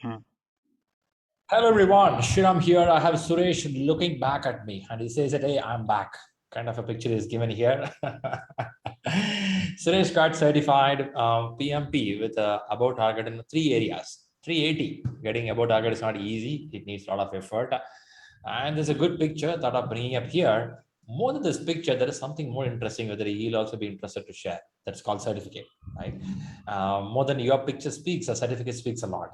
Hmm. Hello everyone, Shriram here. I have Suresh looking back at me and he says that, hey, I'm back. Kind of a picture is given here. Suresh got certified PMP with above target in 3 areas. 380. Getting above target is not easy. It needs a lot of effort. And there's a good picture that I'm bringing up here. More than this picture, there is something more interesting whether he'll also be interested to share. That's called certificate, right? More than your picture speaks, a certificate speaks a lot.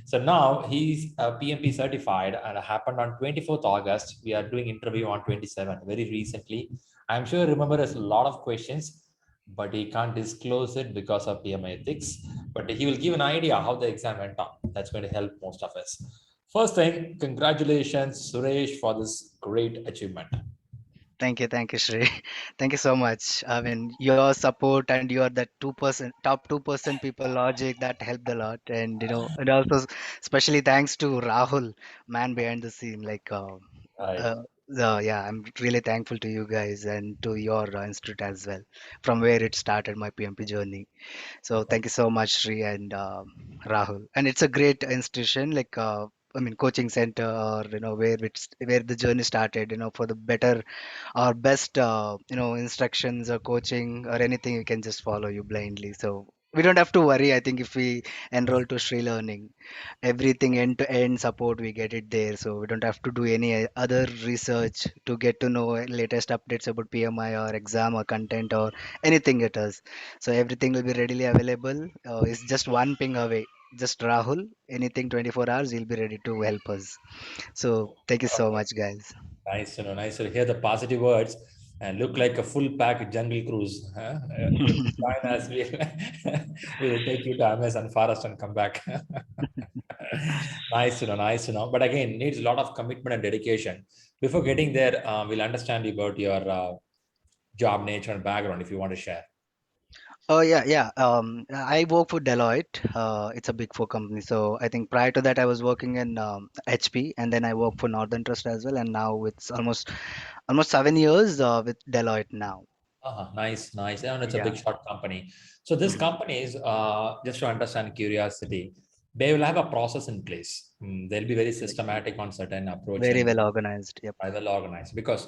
So now he's PMP certified and it happened on 24th August. We are doing interview on 27th, very recently. I'm sure you remember there's a lot of questions, but he can't disclose it because of PMI ethics. But he will give an idea how the exam went on. That's going to help most of us. First thing, congratulations, Suresh, for this great achievement. Thank you, Shri. Thank you so much. I mean, your support and your that 2%, top 2% people logic that helped a lot, and and also especially thanks to Rahul, man behind the scene. Right. Uh, yeah, I'm really thankful to you guys and to your institute as well, from where it started my PMP journey. So thank you so much, Sri and Rahul. And it's a great institution, I mean, coaching center, or where the journey started. For the better or best, instructions or coaching or anything, you can just follow you blindly. So we don't have to worry. I think if we enroll to ShriLearning, everything end to end support we get it there. So we don't have to do any other research to get to know latest updates about PMI or exam or content or anything it is. So everything will be readily available. It's just one ping away. Just Rahul, anything 24 hours, he'll be ready to help us. So thank you so much, guys. Nice to hear the positive words and look like a full pack jungle cruise. Huh? If you join us, we'll take you to Amazon forest and come back. Nice to know. But again, needs a lot of commitment and dedication. Before getting there, we'll understand about your job nature and background if you want to share. Oh yeah, yeah. I work for Deloitte. It's a big four company. So I think prior to that, I was working in HP, and then I worked for Northern Trust as well. And now it's almost 7 years with Deloitte now. Nice. And it's a Yeah. big shot company. So this Mhm. company is just to understand curiosity, they will have a process in place. They'll be very systematic on certain approach Very and well organized. Yep. well organized because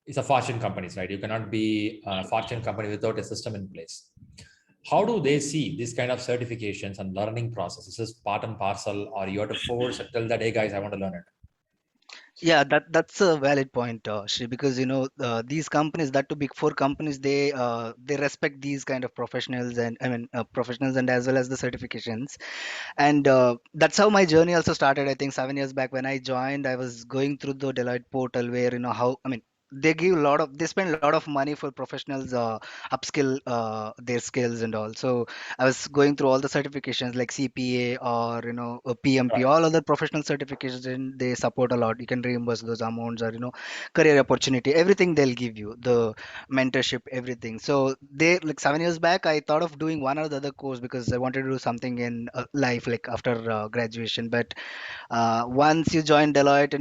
it's a fortune companies, right? You cannot be a fortune company without a system in place. How do they see this kind of certifications and learning process? Is this part and parcel, or you have to force and tell that, hey guys, I want to learn it? Yeah, that's a valid point, Shri, because these companies, that two big four companies, they respect these kind of professionals, and I mean professionals, and as well as the certifications. And that's how my journey also started. I think 7 years back when I joined, I was going through the Deloitte portal, where how, I mean, they spend a lot of money for professionals upskill their skills and all. So I was going through all the certifications like CPA or PMP, Right. all other professional certifications, and they support a lot. You can reimburse those amounts, or career opportunity, everything they'll give you, the mentorship, everything. So they, like, 7 years back, I thought of doing one or the other course because I wanted to do something in life, like after graduation. But once you join Deloitte,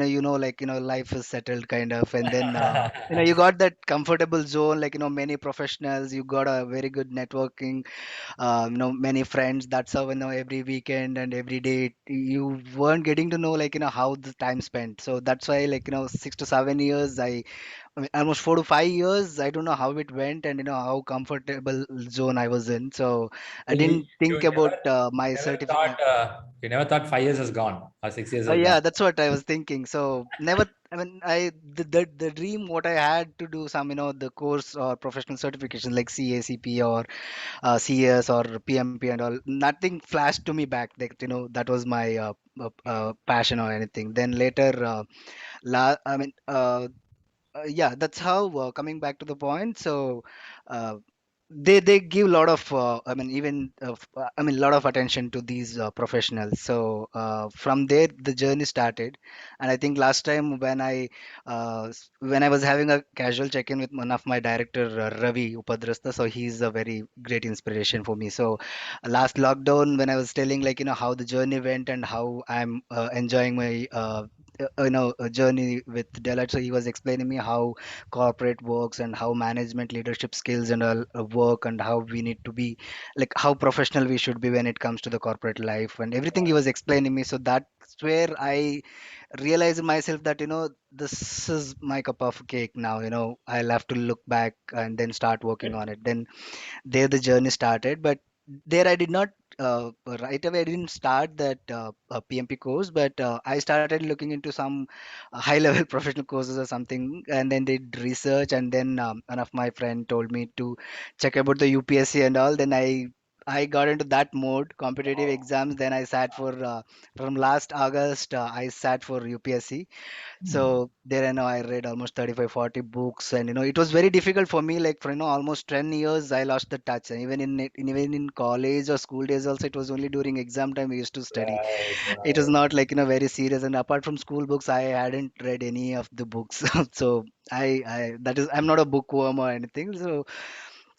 life is settled kind of, and then you got that comfortable zone, like many professionals, you got a very good networking, many friends. That's how, every weekend and every day you weren't getting to know, how the time spent. So that's why, 6 to 7 years, I mean, almost 4 to 5 years. I don't know how it went, and how comfortable zone I was in. So I So didn't you think about my never certificate. thought you never thought 5 years has gone or 6 years Oh has gone. yeah, that's what I was thinking. So never. I mean, the dream what I had to do some, the course or professional certification like CACP or CS or PMP and all. Nothing flashed to me back. Like, that was my passion or anything. Then later, I mean, yeah, that's how, coming back to the point. So uh, they give a lot of, I mean, even I mean, a lot of attention to these professionals. So from there the journey started. And I think last time when I was having a casual check-in with one of my director, Ravi Upadrasta, so he's a very great inspiration for me. So last lockdown, when I was telling, how the journey went and how I'm enjoying my a journey with Deloitte. So he was explaining me how corporate works and how management leadership skills and all work, and how we need to be, like, how professional we should be when it comes to the corporate life and everything he was explaining me. So that's where I realized myself that this is my cup of cake now. I'll have to look back and then start working on it. Then there the journey started. But there I did not right away, I didn't start that PMP course, but I started looking into some high level professional courses or something, and then did research. And then one of my friend told me to check about the UPSC and all. Then I got into that mode, competitive exams. Then I sat for from last August, I sat for UPSC. Hmm. So there I know I read almost 35, 40 books. And it was very difficult for me, like, for almost 10 years I lost the touch. And even in college or school days also, it was only during exam time we used to study. Right, It was right. not like very serious. And apart from school books, I hadn't read any of the books. So I that is, I'm not a bookworm or anything. So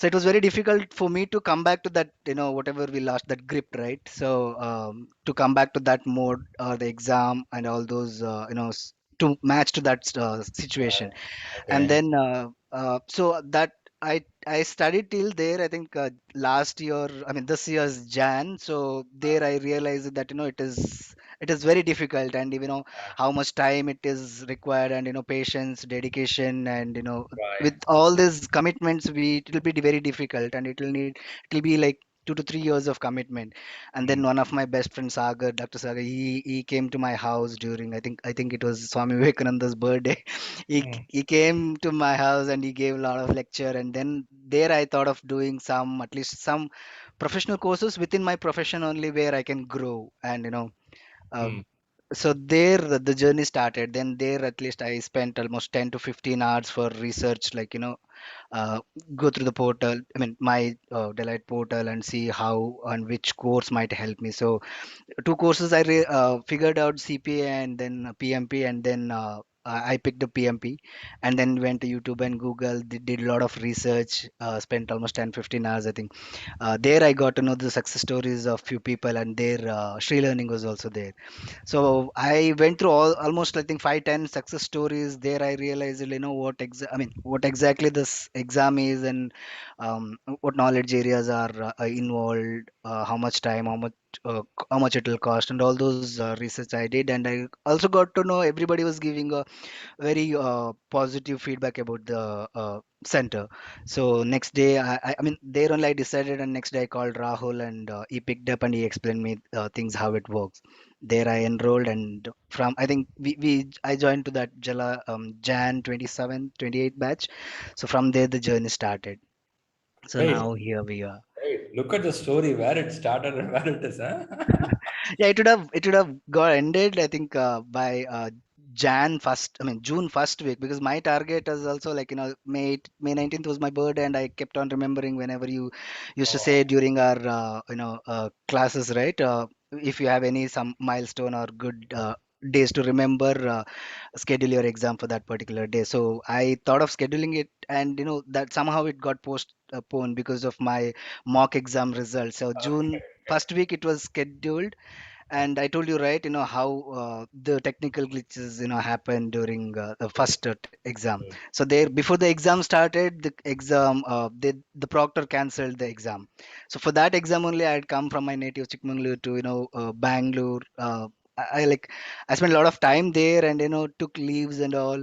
it was very difficult for me to come back to that, whatever we lost, that grip, right? So to come back to that mode, or the exam and all those, to match to that situation. Right. And Okay. then so that I studied till there, I think, last year, I mean this year's Jan. So there I realized that it is very difficult. And how much time it is required, and patience, dedication, and Right. with all these commitments, it will be very difficult. And it'll be like 2 to 3 years of commitment. And then Hmm. one of my best friends, Dr. Sagar, he came to my house during, I think it was Swami Vivekananda's birthday. Hmm. He came to my house and he gave a lot of lecture. And then there I thought of doing at least some professional courses within my profession only, where I can grow. And uh, Hmm. so there the journey started. Then there at least I spent almost 10 to 15 hours for research, like, uh, go through the portal, I mean my Deloitte portal, and see how and which course might help me. So two courses figured out, CPA and then PMP. And then I picked up PMP. And then went to YouTube and Google, did a lot of research, spent almost 10-15 hours, I think. There I got to know the success stories of few people. And there ShriLearning was also there. So I went through almost, I think, 5-10 success stories. There I realized, I mean, what exactly this exam is. And what knowledge areas are involved, how much time, how much it will cost, and all those research I did. And I also got to know everybody was giving a very positive feedback about the center. So next day, I mean, there only I decided. And next day I called Rahul, and he picked up and he explained me things, how it works. There I enrolled. And from, I think, I joined to that Jan 27, 28 batch. So from there the journey started. So Great. now here we are. Great. Look at the story where it started and where it is, huh? Yeah, it would have got ended, I think, by Jan first, I mean June first week, because my target is also, like, May 19th was my birthday. And I kept on remembering whenever you used to Oh, say during our classes, right? If you have any some milestone or good days to remember, schedule your exam for that particular day. So I thought of scheduling it. And that somehow it got postponed because of my mock exam results. So okay. June first week it was scheduled. And I told you, right, how the technical glitches happened during the first exam. Okay. So there, before the exam started, the proctor cancelled the exam. So for that exam only, I had come from my native Chikmagalur to Bangalore. I spent a lot of time there, and took leaves and all.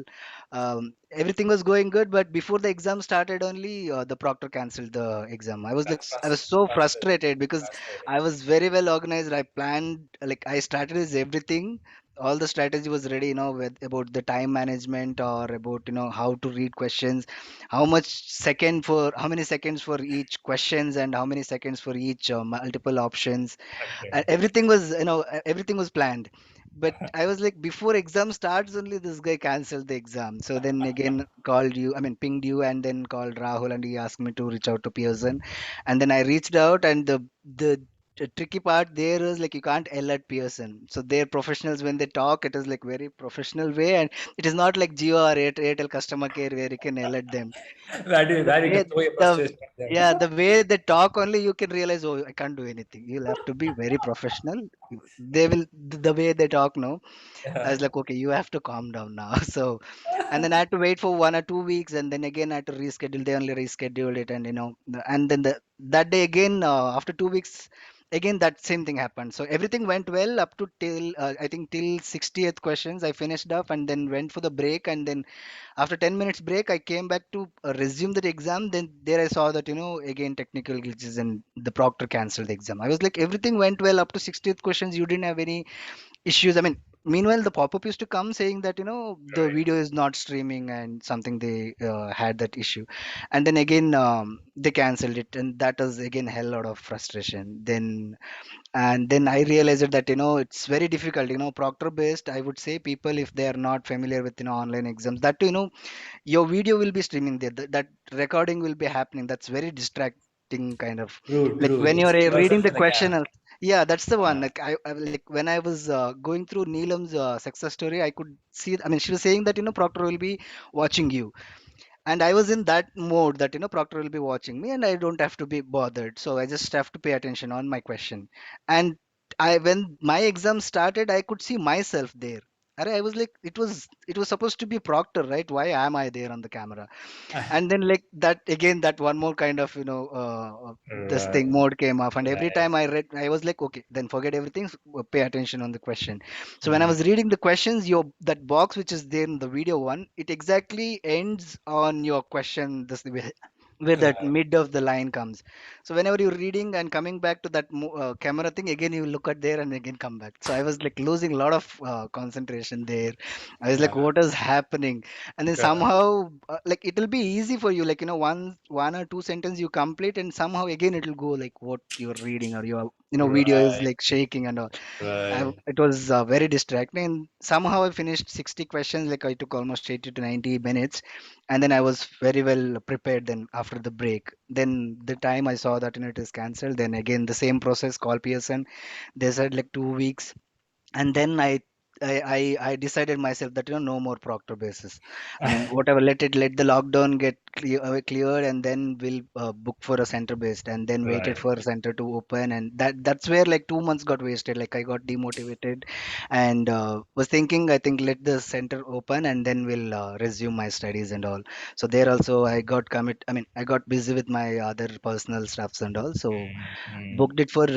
Everything was going good, but before the exam started only, the proctor cancelled the exam. I was like, That's I was so frustrating. frustrated, because Frustrating. I was very well organized. I planned, like, I strategized everything. All the strategy was ready, about the time management, or about how to read questions, how many seconds for each questions, and how many seconds for each multiple options. Okay. Everything was, everything was planned. But I was like, before exam starts only, this guy canceled the exam. So then again called you, I mean pinged you, and then called Rahul, and he asked me to reach out to Pearson. And then I reached out. And the tricky part there is, like, you can't yell at Pearson. So they're professionals. When they talk, it is like very professional way. And it is not like Jio or Airtel customer care, where you can yell at them. the That you way can throw your the frustration at them. Yeah, the way they talk only, you can realize, oh, I can't do anything. You'll have to be very professional. they will the way they talk, no. I was Yeah. like, okay, you have to calm down now. So, and then I had to wait for 1 or 2 weeks, and then again I had to reschedule. They only rescheduled it, and and then that day again, after 2 weeks, again that same thing happened. So everything went well up to till I think till 60th questions. I finished up, and then went for the break, and then after 10 minutes break, I came back to resume the exam. Then there I saw that again technical glitches, and the proctor canceled the exam. I was like, everything went well up to 60th questions. You didn't have any issues. I mean, meanwhile, the pop-up used to come saying that the Right. video is not streaming and something they had that issue, and then again they cancelled it, and that was again hell lot of frustration. Then I realized that it's very difficult. Proctor based, I would say people if they are not familiar with online exams, that your video will be streaming there. That recording will be happening. That's very distracting kind of, True, like true. when It's you're a reading the perception question. again. Yeah, that's the one. Yeah. Like like when I was going through Neelam's success story, I could see. I mean, she was saying that Proctor will be watching you, and I was in that mode that Proctor will be watching me, and I don't have to be bothered. So I just have to pay attention on my question. And when my exam started, I could see myself there. I was like, it was supposed to be Proctor, right? Why am I there on the camera? And then like that again, that one more kind of this thing Right. mode came off, and every Right. time I read, I was like, okay, then forget everything, pay attention on the question. So when I Mm. was reading the questions, your that box which is there in the video one, it exactly ends on your question, this where that Right. mid of the line comes. So whenever you're reading and coming back to that camera thing again, you look at there and again come back. So I was like losing a lot of concentration there. I was like, Uh, what is happening? And then correct. somehow like it'll be easy for you, like one or two sentence you complete, and somehow again it'll go like what you're reading, or your video is Right. like shaking and all. Right. It was very distracting, and somehow I finished 60 questions. Like I took almost 80 to 90 minutes, and then I was very well prepared. Then after the break, then the time I saw that it is cancelled, then again the same process, call Pearson. They said like 2 weeks, and then I decided myself that no more proctor basis. I mean, whatever, let the lockdown get cleared, and then we'll book for a center based, and then waited Right. for a center to open, and that's where like 2 months got wasted. Like I got demotivated, and was thinking, I think let the center open, and then we'll resume my studies and all. So there also I got commit. I mean, I got busy with my other personal stuffs and all. So Mm. booked it for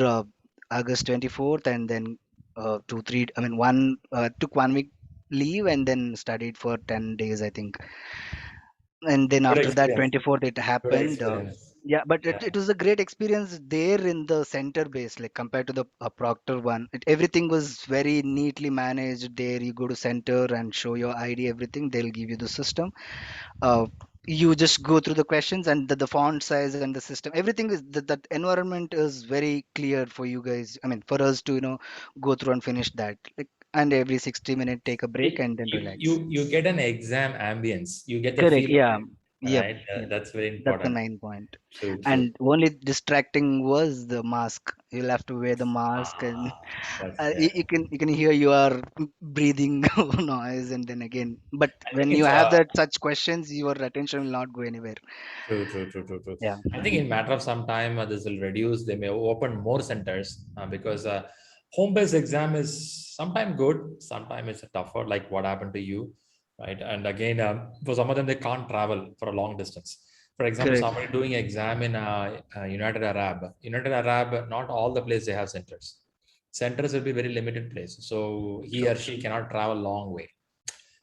August 24th, and then 2 3, I mean, took 1 week leave, and then studied for 10 days, I think. And then Good after that experience. 24th it Good happened. experience. Yeah, but Yeah. it was a great experience there in the center base, like compared to the proctor one. Everything was very neatly managed there. You go to center and show your ID, everything, they'll give you the system. uh, you just go through the questions, and the font size and the system, everything is that environment is very clear for you guys. I mean, for us to go through and finish that, like, and every 60 minutes take a break You, and then you relax. you get an exam ambience. You get the Correct. feel of Yeah. it, Yep. right? Yep. That's very That's the important. main point. True, true. And only distracting was the mask. You'll have to wear the mask, and That's you there. can hear your breathing noise, and then again, but I think when you it's have that such questions, your attention will not go anywhere. true, true, true, true, true. Yeah. I think in matter of some time, this will reduce. They may open more centers because home-based exam is sometimes good, sometimes it's tougher. Like what happened to you, right? And again, for some of them, they can't travel for a long distance. For example, Correct. somebody doing exam in United Arab, not all the places they have centers. Centers will be very limited place, so he or True. she cannot travel long way.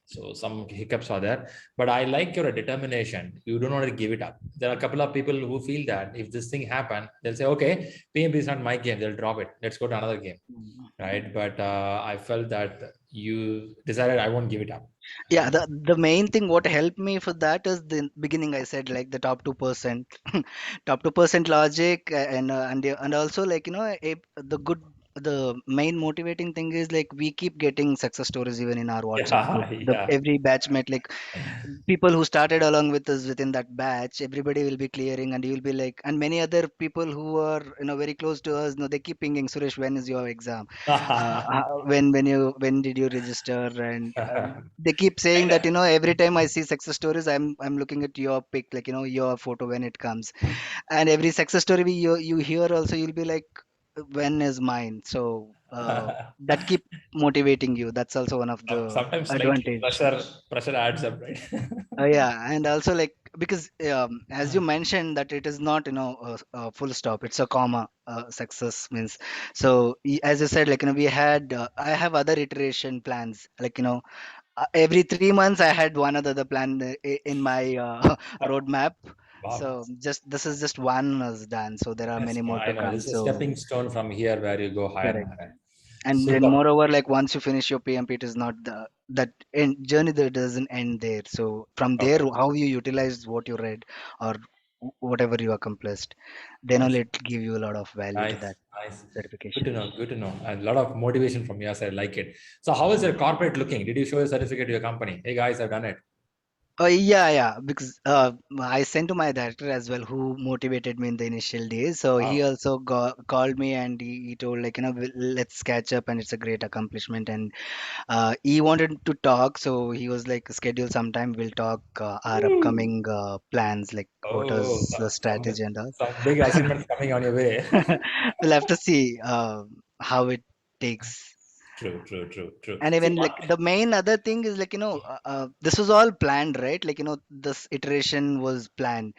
So some hiccups are there, but I like your determination. You don't want to give it up. There are a couple of people who feel that if this thing happen, they'll say, "Okay, PMP is not my game." They'll drop it. Let's go to another game, Mm. right? But I felt that you decided I won't give it up, Yeah, and the main thing what helped me for that is the beginning. I said like the top 2%, top 2% logic, and also like the good, the main motivating thing is like we keep getting success stories even in our WhatsApp group. yeah, The yeah. every batchmate, like people who started along with us within that batch, everybody will be clearing, and you will be like, and many other people who are very close to us, they keep pinging, Suresh, when is your exam? When did you register? And they keep saying And that every time I see success stories, I'm looking at your pic, like your photo when it comes, and every success story you hear also, you'll be like, when is mine? So that keep motivating you. That's also one of the Sometimes slightly advantage. pressure adds up, right? Yeah, and also like because as you mentioned that it is not a full stop, it's a comma. Success means, so as you said, like we had I have other iteration plans, like every 3 months I had one other plan in my roadmap. Wow. So just this is just one is done, so there are Yes, many no, more I to know. come. This is a So stepping stone from here where you go higher and correct. higher. And then Super. moreover, like once you finish your PMP, it is not the that end journey that doesn't end there. So from there, Okay. how you utilize what you read or whatever you accomplished, then only Nice. it give you a lot of value to Nice. that Nice. Good to certification. know. Good to know. And a lot of motivation from your side. I like it. So, how is your corporate looking? Did you show your certificate to your company? Hey, guys, I've done it. Oh yeah, yeah. Because I sent to my director as well, who motivated me in the initial days. So he Wow. also called me and he told like let's catch up, and it's a great accomplishment. And he wanted to talk, so he was like schedule sometime. We'll talk our Woo. upcoming plans, like what Oh, is the strategy and all. some big achievements coming on your way. We'll have to see how it takes. True, true, true, true. And See even what? like the main other thing is like this was all planned, right? Like this iteration was planned.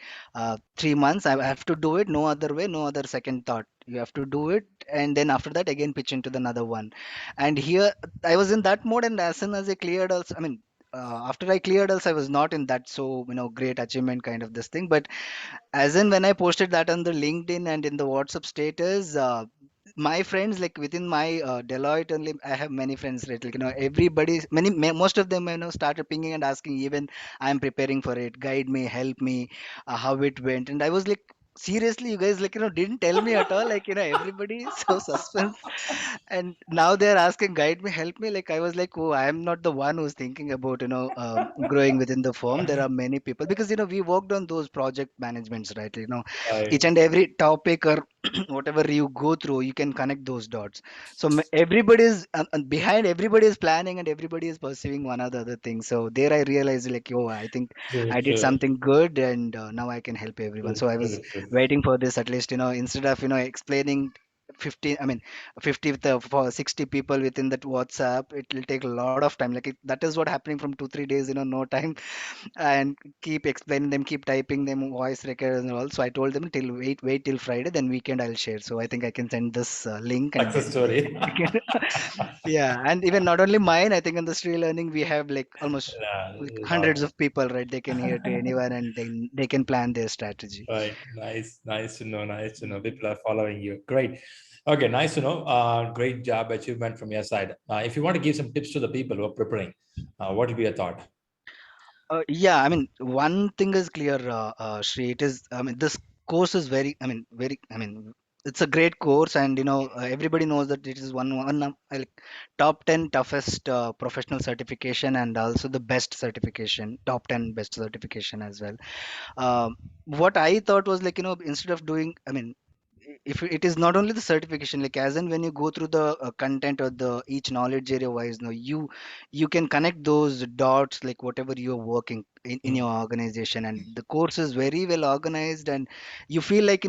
3 months I have to do it, no other way, no other second thought. You have to do it, and then after that again pitch into the another one. And here I was in that mode, and as soon as I cleared also, I mean, after I cleared also, I was not in that so great achievement kind of this thing. But as in when I posted that on the LinkedIn and in the WhatsApp status, my friends, like within my Deloitte only, I have many friends, right? Like everybody, most of them started pinging and asking. Even I'm preparing for it. Guide me, help me, how it went. And I was like, seriously, you guys, like didn't tell me at all. Like everybody is so suspense, and now they're asking, guide me, help me. Like I was like, oh, I am not the one who's thinking about growing within the firm. There are many people, because we worked on those project managements, right? Right. Each and every topic or whatever you go through, you can connect those dots. So everybody is behind, everybody is planning, and everybody is pursuing one or the other thing. So there I realized, like, oh, I think True, I did true, something good, and now I can help everyone. true, So I was true, true. waiting for this, at least instead of explaining 15, I mean 50 for 60 people within that WhatsApp, it will take a lot of time. Like that is what happening from 2 3 days, no time. And keep explaining them, keep typing them, voice records and all. So I told them till wait till Friday, then weekend I'll share. So I think I can send this link, and Success then story. we can yeah. And even not only mine, I think in the ShriLearning we have like almost Yeah, like lot. hundreds of people, right? They can hear to anyone, and then they can plan their strategy. Right. Nice. Nice to know. Nice to know. People are following you. Great. Okay. Nice to know. Great job achievement from your side. If you want to give some tips to the people who are preparing, what would be your thought? Yeah, I mean, one thing is clear, Shri. It is, I mean, this course is I mean, it's a great course, and everybody knows that it is one of, like top 10 toughest professional certification, and also the best certification, top 10 best certification as well. What I thought was like, instead of doing, I mean, if it is not only the certification, like as in when you go through the content or the each knowledge area wise, you can connect those dots, like whatever you're working in Mm, your organization, and the course is very well organized, and you feel like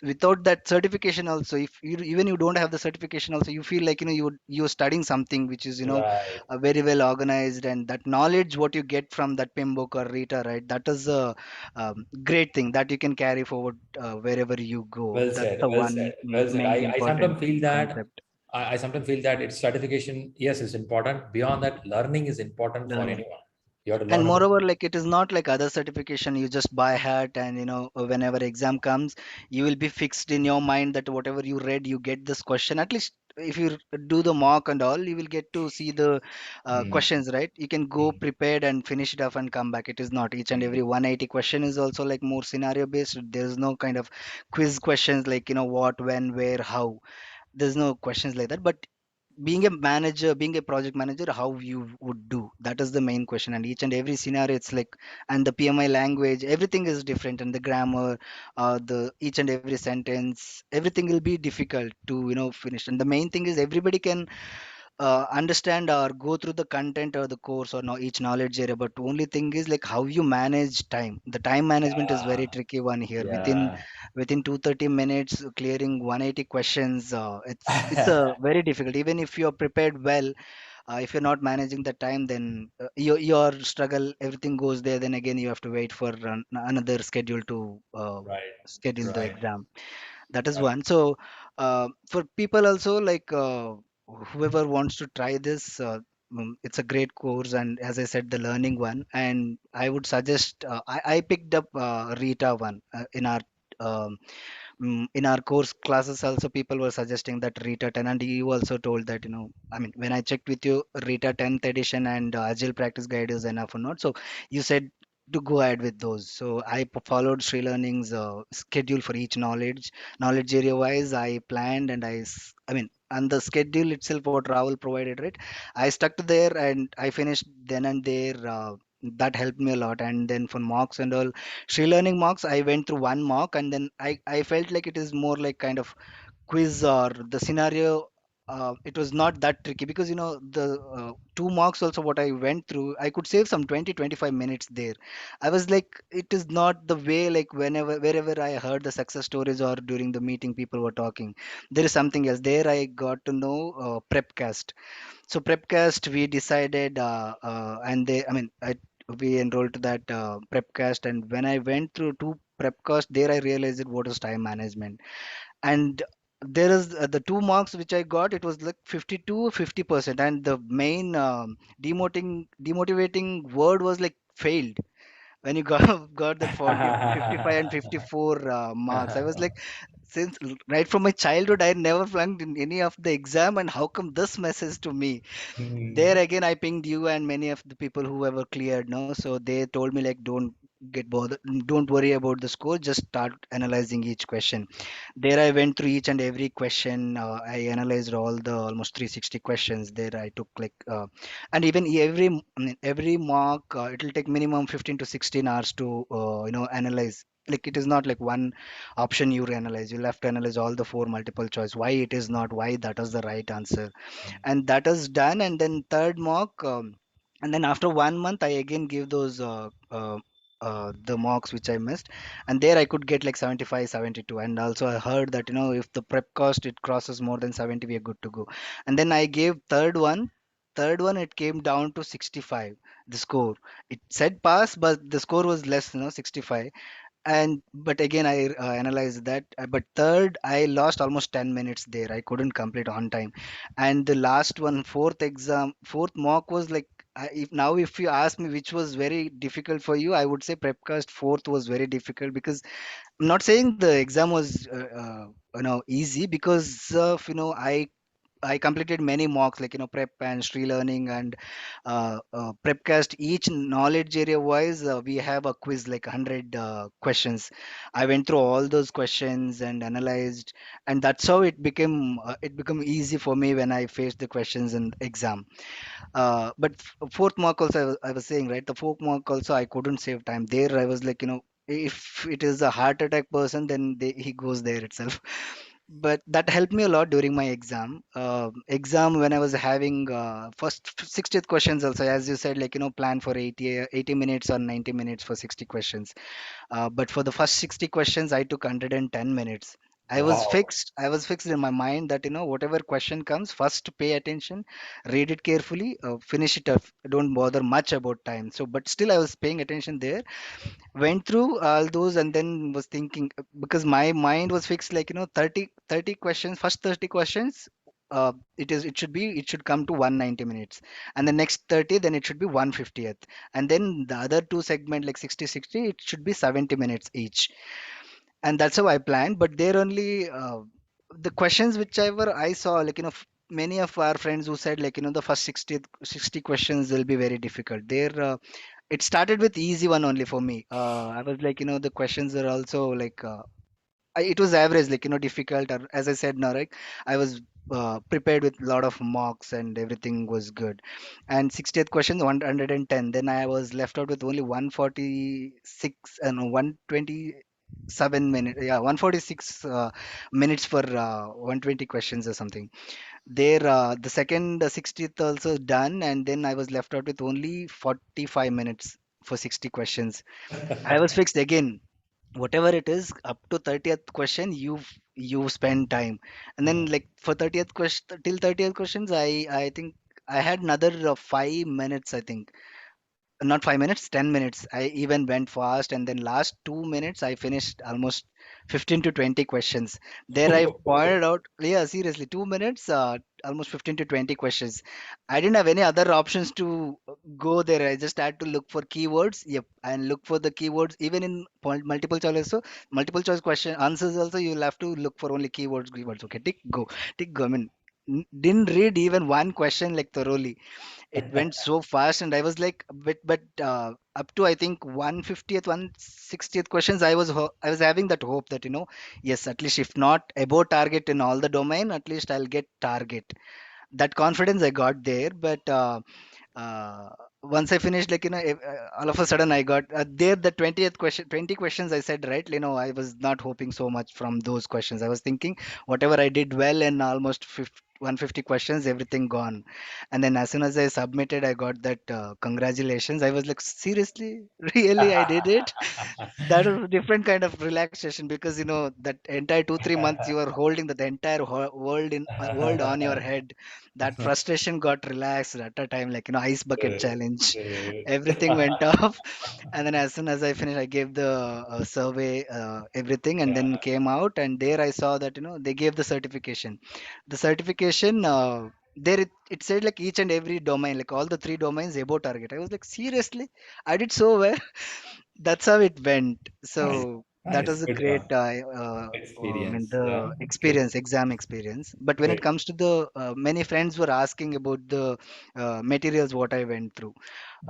without that certification also, if you even you don't have the certification also, you feel like you're studying something which is right. very well organized, and that knowledge what you get from that PIM book or Rita, right, that is a great thing that you can carry forward wherever you go. Well That's said. the Well one said. Well said. main I important sometimes feel that concept. I sometimes feel that its certification, yes, is important. Beyond that, learning is important for Learning. anyone. You have to And learn about. moreover, like it is not like other certification, you just buy hat, and whenever exam comes, you will be fixed in your mind that whatever you read, you get this question. At least if you do the mock and all, you will get to see the Mm, questions, right? You can go mm, prepared and finish it off and come back. It is not each and mm, every 180 question is also like more scenario based. There's no kind of quiz questions like what, when, where, how. There's no questions like that. But being a manager, being a project manager, how you would do, that is the main question. And each and every scenario, it's like, and the PMI language, everything is different, and the grammar, the each and every sentence, everything will be difficult to finish. And the main thing is everybody can understand or go through the content or the course or each knowledge area, but only thing is like how you manage time. The time management is very Yeah, tricky one here. yeah. Within 230 minutes clearing 180 questions, it's a very difficult. Even if you're prepared well, if you're not managing the time, then your struggle, everything goes there. Then again you have to wait for another schedule to Right, schedule the right. exam. That is Right. one. So for people also, like whoever wants to try this, it's a great course, and as I said, the learning one. And I would suggest, I picked up Rita one um, in our course classes also. People were suggesting that Rita 10, and you also told that, I mean, when I checked with you, Rita 10th edition and Agile Practice Guide is enough or not. So you said to go ahead with those. So I followed ShriLearning's schedule for each knowledge area wise. I planned, and I mean, and the schedule itself what Rahul provided, right? I stuck to there and I finished then and there. That helped me a lot. And then for mocks and all, ShriLearning mocks, I went through one mock, and then I felt like it is more like kind of quiz or the scenario. It was not that tricky because the two marks also what I went through, I could save some 20-25 minutes there. I was like, it is not the way, like wherever I heard the success stories or during the meeting people were talking, there is something else there. I got to know Prepcast. So Prepcast, we decided, and they, I mean, we enrolled to that Prepcast, and when I went through two Prepcast, there I realized what is time management. And there is the two marks which I got, it was like 52 50%, and the main demotivating word was like failed. When you got got that 40 55 and 54 marks, I was like, since right from my childhood I never flunked in any of the exam, and how come this message to me? There Hmm. again I pinged you and many of the people who ever cleared, no, so they told me like, don't get bothered, don't worry about the score, just start analyzing each question. There I went through each and every question. I analyzed all the almost 360 questions. There I took like, and even I mean, every mock, it will take minimum 15 to 16 hours to analyze. Like it is not like one option you analyze. You'll have to analyze all the four multiple choice. Why it is not, why that is the right answer, and that is done. And then third mock, and then after 1 month I again give those the mocks which I missed, and there I could get like 75 72. And also I heard that if the prep cost it crosses more than 70, we are good to go. And then I gave third one it came down to 65. The score, it said pass, but the score was less, 65. And but again I analyzed that, but third I lost almost 10 minutes there, I couldn't complete on time. And the last one, fourth mock was like, if you ask me which was very difficult for you, I would say prepcast fourth was very difficult, because I'm not saying the exam was easy, because of I completed many mocks, like prep and ShriLearning and Prepcast. Each knowledge area wise, we have a quiz like 100 questions. I went through all those questions and analyzed, and that's how it became easy for me when I faced the questions in exam. But fourth mark also, I was saying, right, the fourth mark also I couldn't save time there. I was like, if it is a heart attack person, then he goes there itself. But that helped me a lot during my exam when I was having first 60th questions also, as you said, like plan for 80 minutes or 90 minutes for 60 questions. But for the first 60 questions, I took 110 minutes. I was Wow. fixed. I was fixed in my mind that whatever question comes, first pay attention, read it carefully, finish it up. Don't bother much about time. So, but still, I was paying attention there. Went through all those, and then was thinking, because my mind was fixed like 30 questions. First 30 questions. It should come to 190 minutes, and the next 30, then it should be 150th, and then the other two segment like 60 60, it should be 70 minutes each. And that's how I planned. But there only the questions whichever I saw, like many of our friends who said like the first 60 questions will be very difficult there. It started with easy one only for me. I was like, the questions are also like, it was average, like difficult, or as I said now, right, I was prepared with a lot of mocks and everything was good. And 60th question 110, then I was left out with only 146 and 120. 7 minutes, yeah, 146 minutes for 120 questions or something. There, the second 60th also done, and then I was left out with only 45 minutes for 60 questions. I was fixed again. Whatever it is, up to 30th question, you spend time, and then Mm. like for 30th question till 30th questions, I think I had another 5 minutes, I think. Not 5 minutes, 10 minutes. I even went fast, and then last 2 minutes I finished almost 15 to 20 questions. There I pointed out, yeah, seriously, 2 minutes, almost 15 to 20 questions. I didn't have any other options to go there. I just had to look for keywords, yep, and look for the keywords even in multiple choice also. Multiple choice question answers also, you'll have to look for only keywords. Okay, tick, go, tick, go. I mean, didn't read even one question like thoroughly. It went so fast, and I was like, but up to I think 150th, 160th questions, I was having that hope that, yes, at least if not above target in all the domain, at least I'll get target. That confidence I got there. But uh, once I finished, like, all of a sudden I got there the 20th question, 20 questions I said, right? I was not hoping so much from those questions. I was thinking whatever I did well in almost 150 questions, everything gone. And then as soon as I submitted, I got that congratulations. I was like, seriously, really, I did it. That was a different kind of relaxation, because that entire 2 3 months you are holding the entire world on your head. That frustration got relaxed at a time, like, ice bucket Great, challenge. great. Everything went off. And then as soon as I finished, I gave the survey, everything, and then Yeah. came out, and there I saw that, they gave the certification. The certification, there it said like each and every domain, like all the three domains above target. I was like, seriously, I did so well. That's how it went. Nice, So that nice. was a Good great one. I mean, Experience. Yeah. the Good. experience, exam experience. But when it Great. comes to the many friends were asking about the materials what I went through.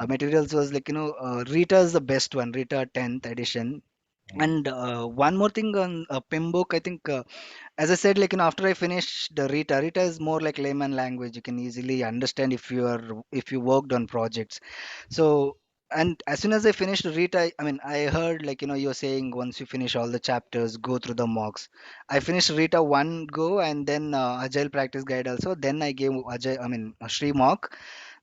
Materials was like, Rita is the best one, Rita 10th edition. Mm. And one more thing on Pimbook, I think, as I said, like, after I finished the Rita is more like layman language. You can easily understand if you worked on projects. So, and as soon as I finished Rita, I mean, I heard, like, you're saying once you finish all the chapters, go through the mocks. I finished Rita one go, and then Agile practice guide also. Then I gave Ajay, I mean, Shri mock.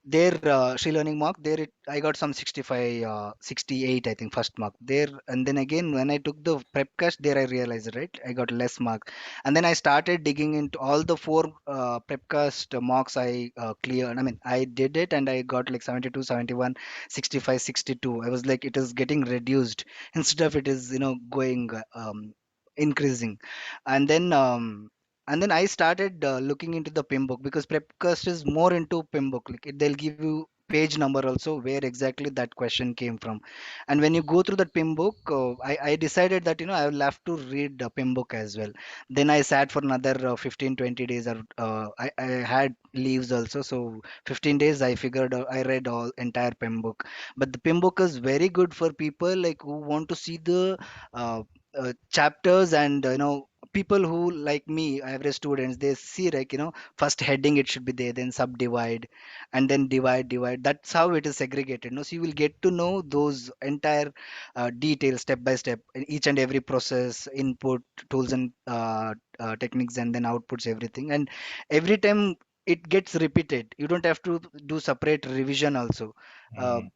There, ShriLearning mock, there I got some 65, 68, I think, first mark there. And then again, when I took the prepcast, there I realized, right, I got less mark. And then I started digging into all the four prepcast mocks I cleared. I mean, I did it, and I got like 72, 71, 65, 62. I was like, it is getting reduced instead of it is, going increasing. And then I started looking into the PIM book, because Prepcast is more into PIM book. Like they'll give you page number also where exactly that question came from. And when you go through that PIM book, I decided that, I will have to read the PIM book as well. Then I sat for another 15, 20 days. Or I had leaves also. So 15 days I figured I read all entire PIM book. But the PIM book is very good for people like who want to see the uh, chapters, and people who like me, average students, they see, like, first heading it should be there, then subdivide, and then divide. That's how it is segregated, no? So you will get to know those entire details step by step in each and every process, input, tools, and techniques, and then outputs, everything. And every time it gets repeated, you don't have to do separate revision also. uh, Mm.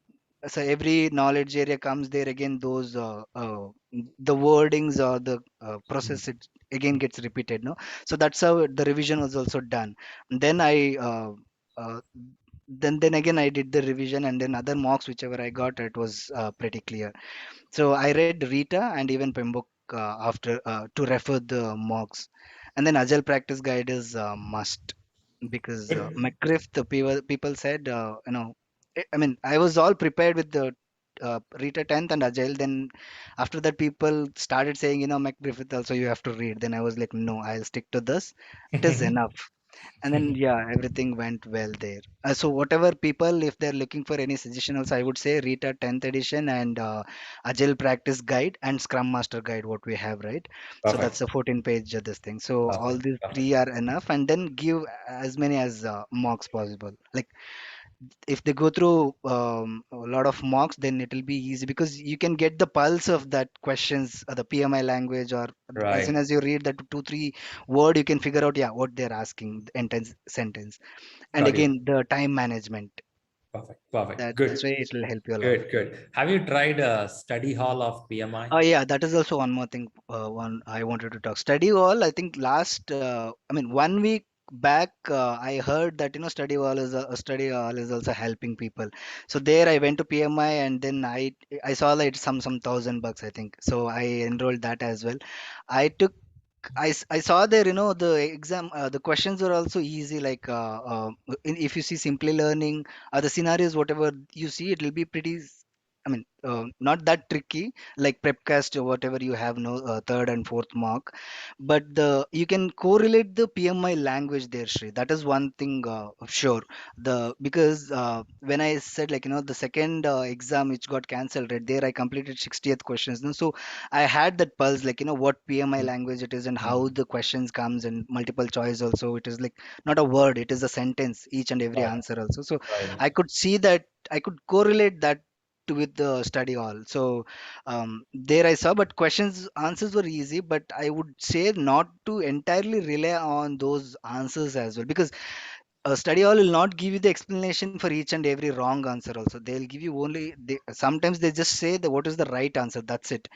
so every knowledge area comes there again, those the wordings or the process, it again gets repeated, no? So that's how the revision was also done. Then I uh, then again I did the revision, and then other mocks whichever I got, it was pretty clear. So I read Rita and even Pembroke after to refer the mocks. And then Agile practice guide is must, because Good. McGriff, the people said, I mean, I was all prepared with the Rita 10th and Agile. Then after that, people started saying, McGriff also you have to read. Then I was like, no, I'll stick to this. It is enough. And then yeah, everything went well there. So whatever people, if they're looking for any suggestion also, I would say Rita 10th edition and Agile practice guide and Scrum Master guide, what we have, right? So that's Perfect. a 14 page this thing. So all Perfect. these Perfect. three are enough, and then give as many as mocks possible. Like if they go through a lot of mocks, then it will be easy because you can get the pulse of that questions, the PMI language, or as soon Right. as you read that two three word, you can figure out, yeah, what they're asking, the entire sentence. And Got you. again, the time management, Perfect. Perfect. that's Good. why it will help you a lot. Good. Good. Have you tried a study hall of PMI? Oh yeah, that is also one more thing. One I wanted to talk. Study hall. I think last, I mean, 1 week back, I heard that study hall is also helping people. So there I went to PMI, and then I saw that it's some $1,000 I think. So I enrolled that as well. I took I saw there, the exam, the questions are also easy. Like, if you see simply learning, the scenarios, whatever you see, it will be pretty. I mean, not that tricky, like Prepcast or whatever you have, no third and fourth mark, but the you can correlate the PMI language there, Shri. That is one thing, sure. The Because when I said, like, the second exam which got cancelled, right there, I completed 60th questions. No? So I had that pulse, like, what PMI language it is and how Mm-hmm. the questions comes, and multiple choice also. It is like not a word, it is a sentence, each and every Right. answer also. So Right. I could see that, I could correlate that with the study hall. So there I saw, but questions answers were easy. But I would say not to entirely rely on those answers as well, because a study hall will not give you the explanation for each and every wrong answer also. They'll give you only, sometimes they just say that what is the right answer, that's it.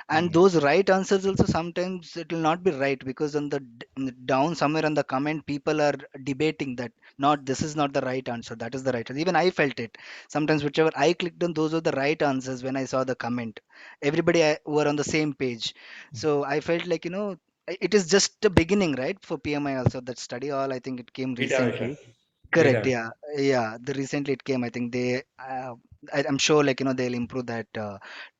And Mm-hmm. those right answers also, sometimes it will not be right, because on the in the down somewhere on the comment, people are debating that, not, this is not the right answer, that is the right answer. Even I felt it sometimes, whichever I clicked on, those were the right answers. When I saw the comment, everybody were on the same page. So I felt like, it is just the beginning, right, for PMI also. That study hall, I think it came Beta version. recently. Beta Correct. version. Yeah. Yeah. The recently it came. I think I'm sure, like, they'll improve that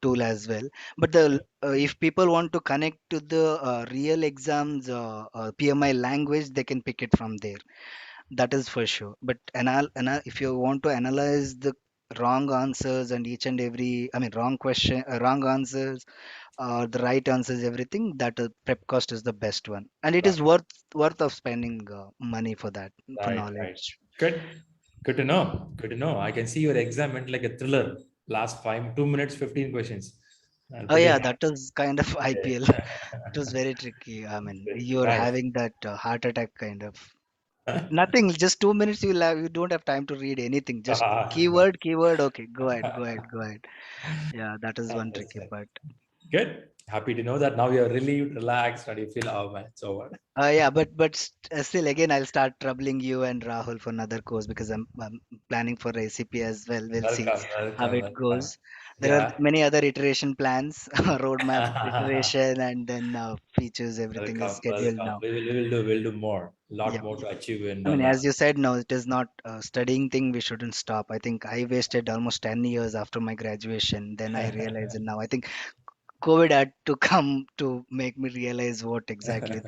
tool as well. But if people want to connect to the real exams, PMI language, they can pick it from there. That is for sure. But if you want to analyze the wrong answers and each and every, I mean, wrong question, wrong answers, the right answers, everything, that prep cost is the best one, and it is Right. worth of spending money for that, for Right. Right. knowledge. Good. Good to know. Good to know. I can see your exam went like a thriller. Last 2 minutes, 15 questions. I'm Oh pretty yeah, happy. that was kind of IPL. It was very tricky. I mean, you're Nice. having that heart attack kind of. Nothing, just 2 minutes. You don't have time to read anything. Just keyword. Okay, go ahead. Yeah, that is one tricky Understood. part. Good. Happy to know that now you're relieved, relaxed, and you feel, oh man, it's over. Yeah, but still, again, I'll start troubling you and Rahul for another course, because I'm planning for ACP as well. We'll see Welcome, how welcome, it welcome. goes. There are Yeah. many other iteration plans, roadmap iteration, and then features. Everything is Welcome, scheduled welcome. now. We'll do more. A lot Yeah, more to achieve in I mean, on as you said, no, it is not a studying thing. We shouldn't stop. I think I wasted almost 10 years after my graduation. Then I realized, and now I think COVID had to come to make me realize what exactly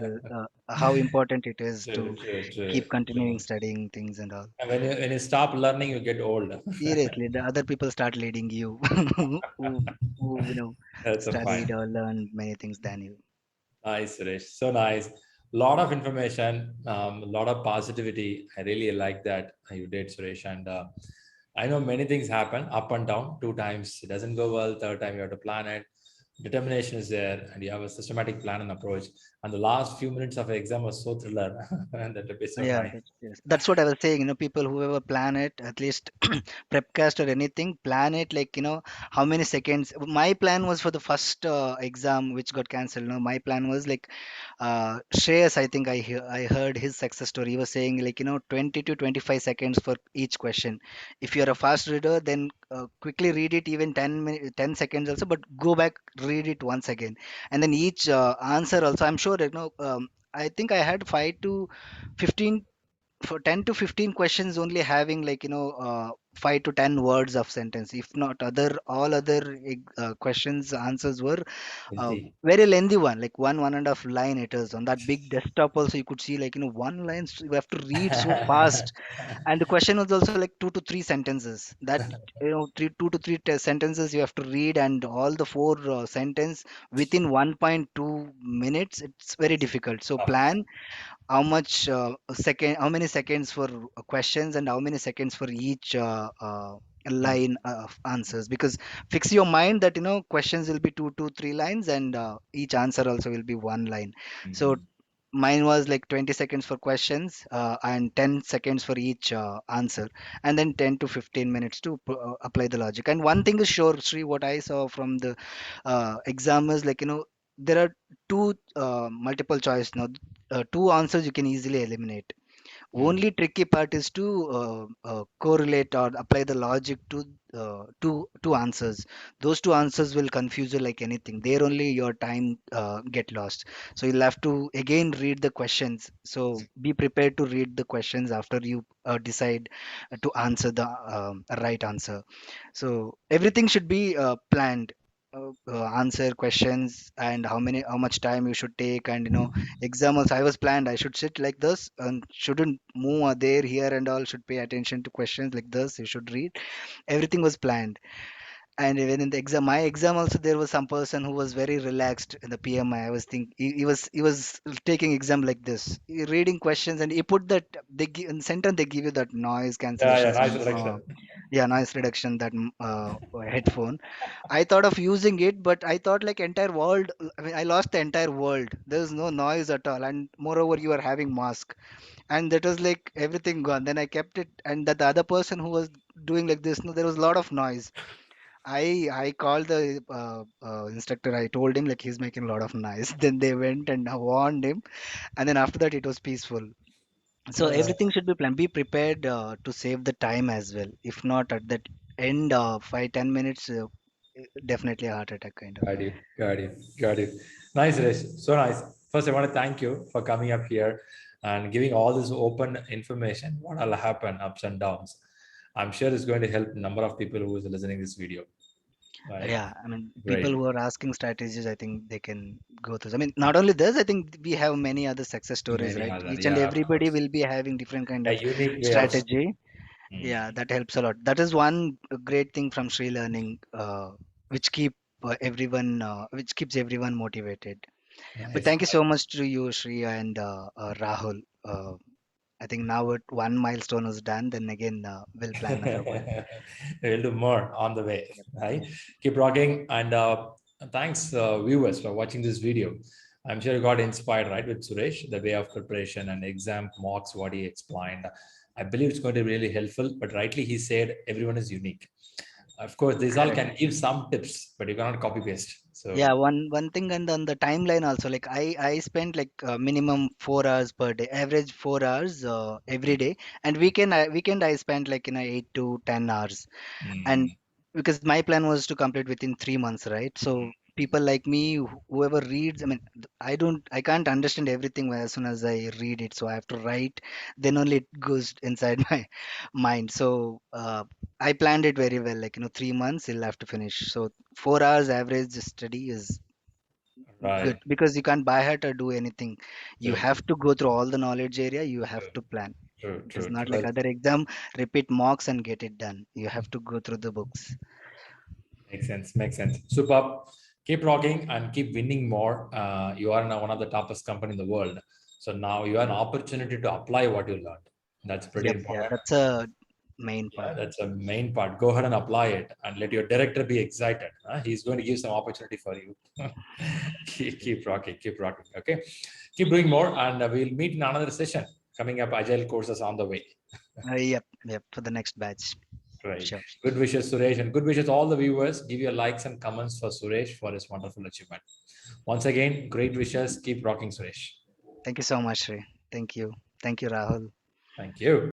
how important it is true, to true, keep true, continuing true. studying things and all. And when you stop learning, you get old. Seriously, the other people start leading you, who That's a fine. studied or learned many things than you. Nice, Suresh. So nice. Lot of information, a lot of positivity. I really like that you did, Suresh. And I know many things happen up and down. Two times it doesn't go well. Third time you have to plan it. Determination is there, and you have a systematic plan and approach. And the last few minutes of the exam was so thriller, and that would be so Yeah, nice. that's what I was saying. People whoever plan it, at least prepcast or anything, plan it like, how many seconds. My plan was for the first exam which got cancelled. My plan was like, Shreyas, I think I heard his success story. He was saying, like, 20 to 25 seconds for each question. If you're a fast reader, then quickly read it, even 10 seconds also, but go back, read it once again. And then each answer also, I'm sure, I think I had 5 to 15, for 10 to 15 questions, only having, like, 5 to 10 words of sentence. If not, all other questions answers were uh, Guilty. very lengthy one, like one and a half line. It is on that big desktop also, you could see, like, one line, you have to read so fast. And the question was also like 2 to 3 sentences, that, 2 to 3 sentences you have to read, and all the four sentence within 1.2 minutes. It's very difficult. So Tough. plan how many seconds for questions and how many seconds for each line of answers. Because fix your mind that questions will be two, three lines, and each answer also will be one line. So Mhm. mine was like 20 seconds for questions, and 10 seconds for each answer, and then 10 to 15 minutes to apply the logic. And one thing is sure, Sri, what I saw from the exam is like, there are two multiple choice now. Two answers you can easily eliminate. Mm. Only tricky part is to correlate or apply the logic to two answers. Those two answers will confuse you like anything. There only your time get lost. So you'll have to again read the questions. So be prepared to read the questions after you decide to answer the right answer. So everything should be planned. Answer questions and how much time you should take, and exam also I was planned. I should sit like this and shouldn't move there, here, and all. Should pay attention to questions like this. You should read. Everything was planned. And even in the exam, my exam also, there was some person who was very relaxed in the PMI. I was think he was taking exam like this, reading questions, and he put that in center they give you that noise Yeah, yeah, cancellation nice some reduction. yeah, noise reduction, that headphone. I thought of using it, but I thought like entire world. I mean, I lost the entire world. There's no noise at all, and moreover, you are having mask, and that was like everything gone. Then I kept it, and that the other person who was doing like this, no, there was a lot of noise. I called the instructor. I told him like he's making a lot of noise. Then they went and warned him, and then after that it was peaceful. So Uh, everything should be planned. Be prepared to save the time as well. If not, at that end of 5-10 minutes, definitely a heart attack kind of. got you, got you, got you. Nice, Resh. So nice. First, I want to thank you for coming up here and giving all this open information. What will happen, ups and downs. I'm sure it's going to help a number of people who is listening this video. Right? Yeah, I mean, people Great. who are asking strategies, I think they can go through. I mean, not only this, I think we have many other success stories, Many right? other, Each and yeah, of everybody course. will be having different kind A of unique way of. strategy. Yeah, Mm, that helps a lot. That is one great thing from ShriLearning, which which keeps everyone motivated. But nice. thank you so much to you, Shri, and Rahul. I think now one milestone is done. Then again, we'll plan another one. We'll do more on the way. Yep, Right? yep. Keep rocking. And thanks, viewers, for watching this video. I'm sure you got inspired, right, with Suresh, the way of preparation and exam mocks, what he explained. I believe it's going to be really helpful. But rightly, he said everyone is unique. Of course, these all Correct. can give some tips, but you cannot copy paste. Yeah, So, one thing, and on the timeline also, like I spent like minimum 4 hours per day, average 4 hours every day, and weekend I spent like 8 to 10 hours. And mm, because my plan was to complete within 3 months, right? So people like me, whoever reads, I mean, I can't understand everything as soon as I read it, so I have to write, then only it goes inside my mind. So I planned it very well, like 3 months you'll have to finish. So 4 hours average study is good, right. because you can't by heart or do anything. You True, have to go through all the knowledge area. You have true, to plan. true, It is true, not true. like other exam, repeat mocks and get it done. You have to go through the books. Makes sense. Makes sense. Superb. Keep rocking and keep winning more. You are now one of the toughest company in the world. So now you have an opportunity to apply what you learned. That's pretty Yep, yeah, important. that's a main Yeah, part. that's a main part. Go ahead and apply it and let your director be excited. He's going to give some opportunity for you. Keep rocking. Keep rocking. Okay. Keep doing more and we'll meet in another session. Coming up, Agile courses on the way. Yep, for the next batch. Right. Sure. Good wishes, Suresh, and good wishes to all the viewers. Give your likes and comments for Suresh for his wonderful achievement. Once again, great wishes. Keep rocking, Suresh. Thank you so much, Ray. Thank you. Thank you, Rahul. Thank you.